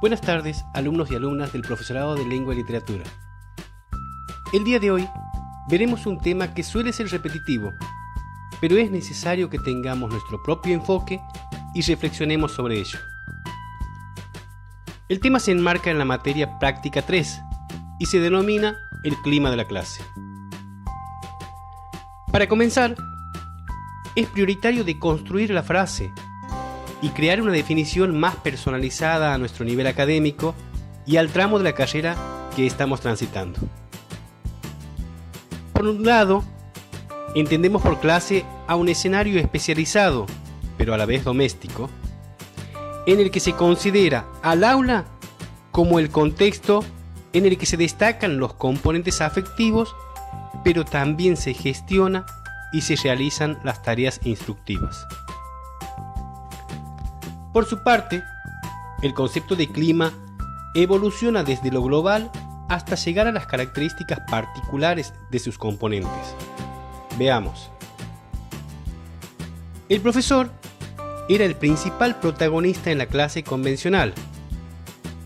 Buenas tardes, alumnos y alumnas del Profesorado de Lengua y Literatura. El día de hoy veremos un tema que suele ser repetitivo, pero es necesario que tengamos nuestro propio enfoque y reflexionemos sobre ello. El tema se enmarca en la materia Práctica 3 y se denomina el clima de la clase. Para comenzar, es prioritario deconstruir la frase y crear una definición más personalizada a nuestro nivel académico y al tramo de la carrera que estamos transitando. Por un lado, entendemos por clase a un escenario especializado, pero a la vez doméstico, en el que se considera al aula como el contexto en el que se destacan los componentes afectivos, pero también se gestiona y se realizan las tareas instructivas. Por su parte, el concepto de clima evoluciona desde lo global hasta llegar a las características particulares de sus componentes. Veamos. El profesor era el principal protagonista en la clase convencional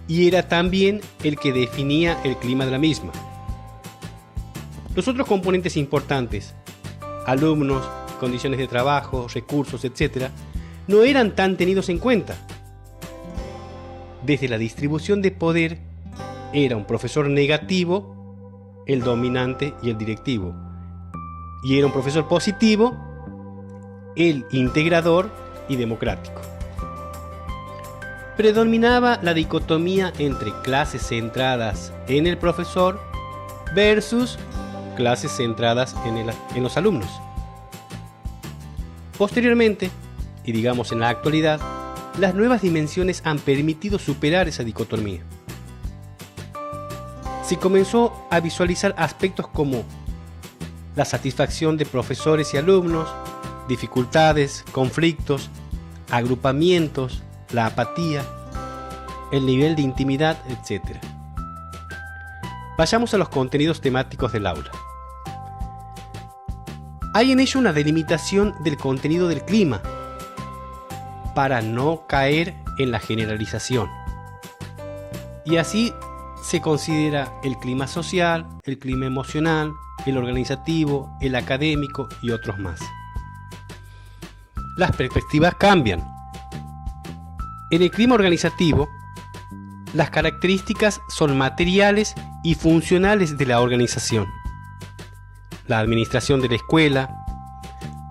y era también el que definía el clima de la misma. Los otros componentes importantes, alumnos, condiciones de trabajo, recursos, etc., no eran tan tenidos en cuenta. Desde la distribución de poder, era un profesor negativo, el dominante y el directivo. Y era un profesor positivo, el integrador y democrático. Predominaba la dicotomía entre clases centradas en el profesor versus clases centradas en los alumnos. Posteriormente, y digamos en la actualidad, las nuevas dimensiones han permitido superar esa dicotomía. Se comenzó a visualizar aspectos como la satisfacción de profesores y alumnos, dificultades, conflictos, agrupamientos, la apatía, el nivel de intimidad, etc. Vayamos a los contenidos temáticos del aula. Hay en ello una delimitación del contenido del clima, para no caer en la generalización. Y así se considera el clima social, el clima emocional, el organizativo, el académico y otros más. Las perspectivas cambian. En el clima organizativo, las características son materiales y funcionales de la organización. La administración de la escuela,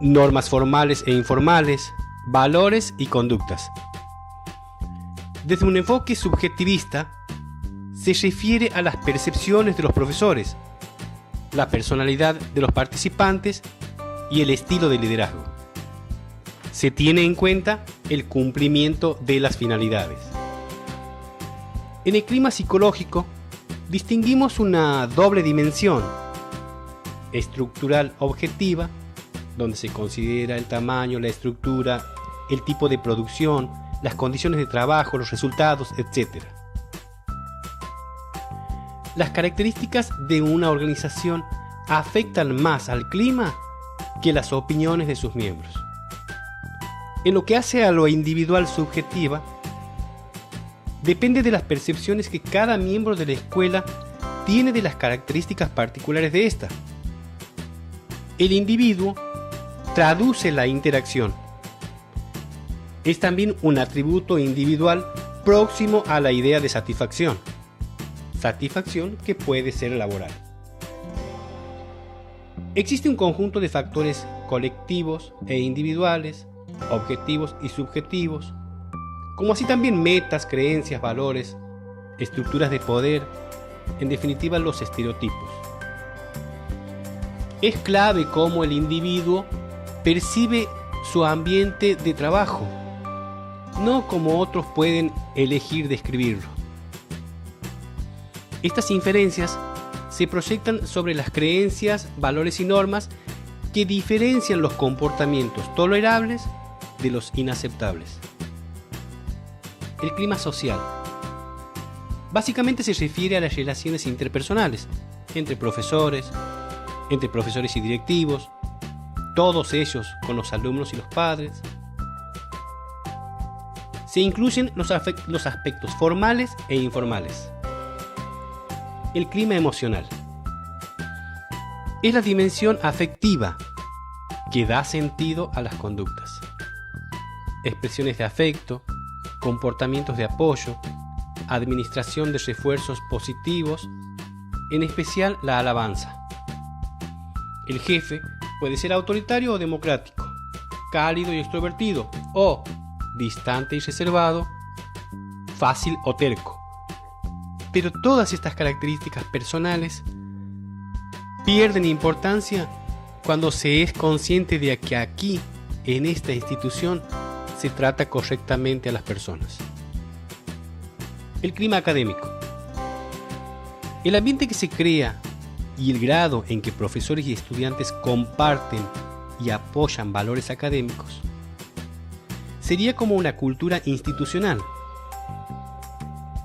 normas formales e informales, valores y conductas. Desde un enfoque subjetivista, se refiere a las percepciones de los profesores, la personalidad de los participantes y el estilo de liderazgo. Se tiene en cuenta el cumplimiento de las finalidades. En el clima psicológico, distinguimos una doble dimensión: estructural objetiva, donde se considera el tamaño, la estructura, el tipo de producción, las condiciones de trabajo, los resultados, etc. Las características de una organización afectan más al clima que las opiniones de sus miembros. En lo que hace a lo individual subjetiva, depende de las percepciones que cada miembro de la escuela tiene de las características particulares de esta. El individuo traduce la interacción. Es también un atributo individual próximo a la idea de satisfacción. Satisfacción que puede ser laboral. Existe un conjunto de factores colectivos e individuales, objetivos y subjetivos, como así también metas, creencias, valores, estructuras de poder, en definitiva los estereotipos. Es clave cómo el individuo percibe su ambiente de trabajo, no como otros pueden elegir describirlo. Estas inferencias se proyectan sobre las creencias, valores y normas que diferencian los comportamientos tolerables de los inaceptables. El clima social básicamente se refiere a las relaciones interpersonales entre profesores y directivos, todos ellos con los alumnos y los padres. se incluyen los aspectos formales e informales. El clima emocional es la dimensión afectiva que da sentido a las conductas. Expresiones de afecto, comportamientos de apoyo, administración de refuerzos positivos, en especial la alabanza. El jefe puede ser autoritario o democrático, cálido y extrovertido, o distante y reservado, fácil o terco. Pero todas estas características personales pierden importancia cuando se es consciente de que aquí, en esta institución, se trata correctamente a las personas. El clima académico. El ambiente que se crea y el grado en que profesores y estudiantes comparten y apoyan valores académicos sería como una cultura institucional.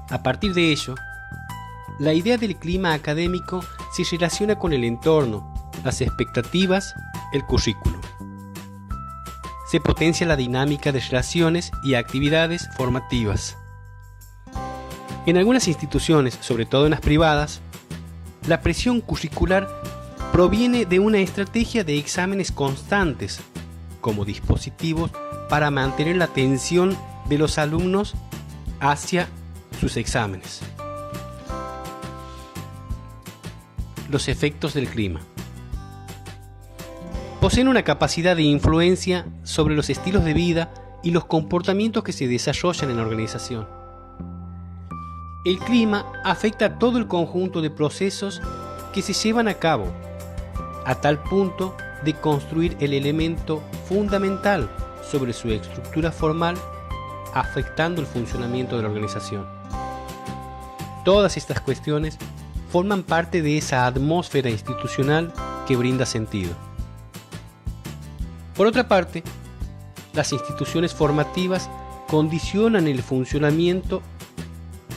A partir de ello, la idea del clima académico se relaciona con el entorno, las expectativas, el currículo. Se potencia la dinámica de relaciones y actividades formativas. En algunas instituciones, sobre todo en las privadas, la presión curricular proviene de una estrategia de exámenes constantes como dispositivos para mantener la atención de los alumnos hacia sus exámenes. Los efectos del clima. Poseen una capacidad de influencia sobre los estilos de vida y los comportamientos que se desarrollan en la organización. El clima afecta a todo el conjunto de procesos que se llevan a cabo, a tal punto de construir el elemento fundamental sobre su estructura formal, afectando el funcionamiento de la organización. Todas estas cuestiones forman parte de esa atmósfera institucional que brinda sentido. Por otra parte, las instituciones formativas condicionan el funcionamiento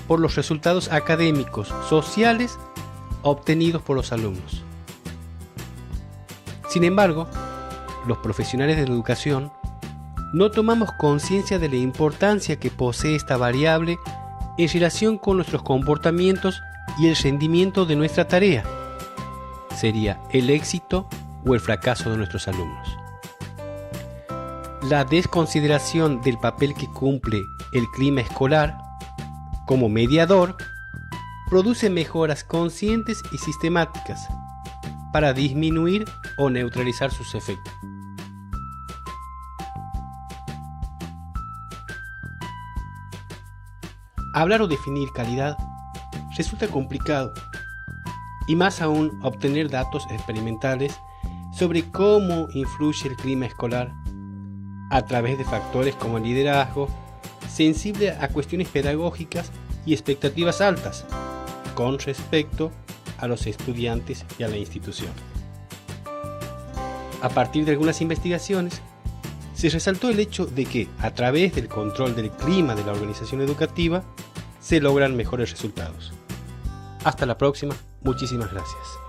por los resultados académicos, sociales, obtenidos por los alumnos. Sin embargo, los profesionales de la educación no tomamos conciencia de la importancia que posee esta variable en relación con nuestros comportamientos y el rendimiento de nuestra tarea. Sería el éxito o el fracaso de nuestros alumnos. La desconsideración del papel que cumple el clima escolar como mediador produce mejoras conscientes y sistemáticas para disminuir o neutralizar sus efectos. Hablar o definir calidad resulta complicado, y más aún obtener datos experimentales sobre cómo influye el clima escolar a través de factores como el liderazgo, sensible a cuestiones pedagógicas y expectativas altas con respecto a los estudiantes y a la institución. A partir de algunas investigaciones, se resaltó el hecho de que, a través del control del clima de la organización educativa, se logran mejores resultados. Hasta la próxima, muchísimas gracias.